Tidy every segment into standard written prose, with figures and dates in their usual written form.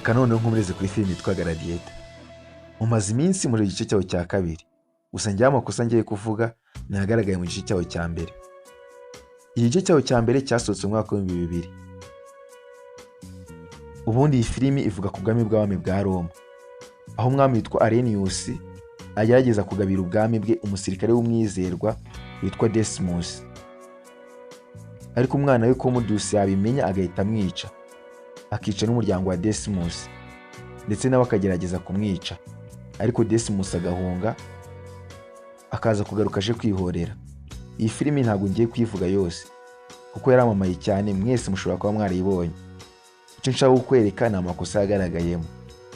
Reka noneho nkomereze kuri filime yitwa Gladiator. Mumaze iminsi muri igice cyawo cya kabiri, gusa njyewe amakosa ngiye kuvuga ntagaragaye mu gice cyawo cya mbere. Igice cyawo cya mbere cyasohotse mu mwaka w'ibihumbi 2000. Ubundi iyi filimi ivuga ku bwami bw'abami bwa Roma, aho umwami witwa Arrhenius agerageza kugabira ubwami bwe umusirikare w'umwizerwa witwa Decimus. Ariko umwana we Commodus yabimenya agahita amwica, akica n'umuryango wa Decimus, ndetse nawe akagerageza kumwica, ariko Decimus agahunga akaza kugaruka aje kwihorera. Iyi filimi ntabwo ngiye kuyivuga yose kuko yaramamaye cyane, mwese mushobora kuba mwarayibonye. Icyo nshaka kukwereka ni amakosa yagaragayemo,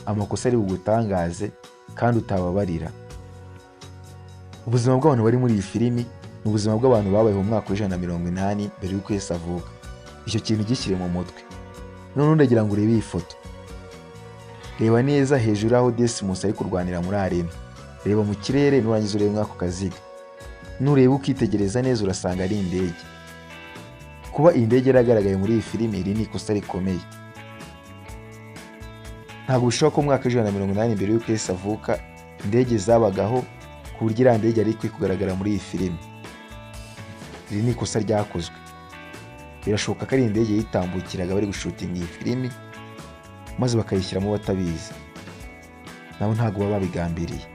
amakosa ari bugutangaze kandi utababarira. Ubuzima bw'abantu bari muri iyi filimi ni ubuzima bw'abantu babayeho mu mwaka w'180 mbere y'uko Yesu avuka. Icyo kintu gishyire mu mutwe. None ndagira ngo urebe iyi foto. Reba neza hejuru aho Decimus ari kurwanira muri arena. Reba mu kirere nurangiza urebe mwako kaziga. Nureba ukitegereza neza urasanga ari indege. Kuba iyi ndege yaragaragaye muri iyi filimi iri ni ikosa rikomeye. Ntabwo bishoboka ko mu mwaka w'180 mbere y'uko Yesu avuka indege zabagaho ku buryo iriya ndege ari kugaragara muri iyi filimi. Iri ni ikosa ryakozwe. Birashoboka ko ari indege yitambukiraga bari gushutinga iyi filimi maze bakayishyiramo batabizi. Nabo ntabwo baba babigambiriye.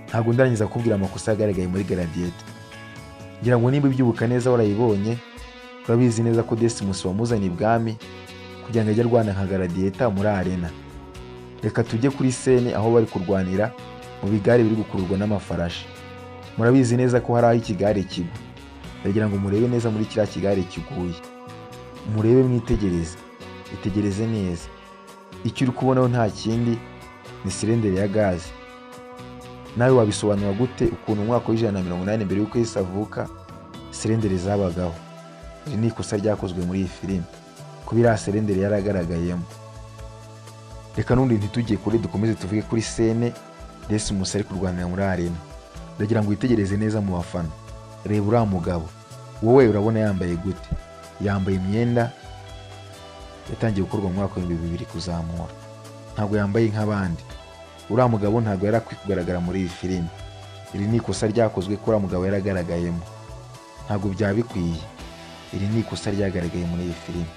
Ntabwo ndarangiza kubwira amakosa yagaragaye muri Gladiator. Ngira ngo nimba ibyibuka neza warayibonye, urabizi neza ko Decimus wamuzaniye ibwami kugira ngo ajye arwana nka Gladiator muri arena. Reka tujye kuri scene aho bari kurwanira mu bigare biri gukururwa n'amafarashi. Murabizi neza ko hari aho ikigare kigwa. Ndagira ngo murebe neza muri kiriya kigare kiguye. Murebe mwitegereze. Itegereze neza. Icyo uri kubonaho nta kindi ni silinderi ya gaze. Nawe wabisobanura gute ukuntu mu mwaka w'180 mbere y'uko Yesu avuka silinderi zabagaho? Iri ni ikosa ryakozwe muri iyi filimi, kubira silinderi yaragaragayemo. Reka nundi ntitujye kuri, dukomeze tuvuge kuri scene Decimus ari kurwanira muri arena. Ndagira ngo witegereze neza mu bafana. Reba uriya mugabo, wowe urabona yambaye gute? Yambaye imyenda yatangiye gukorwa mu mwaka w'2000 kuzamura. Ntabwo yambaye nk'abandi. Uriya mugabo ntabwo yari akwiye kugaragara muri iyi filimi. Iri ni ikosa ryakozwe ko uriya mugabo yaragaragayemo. Ntabwo byaba bikwiye. Iri ni ikosa ryagaragaye muri iyi filimi.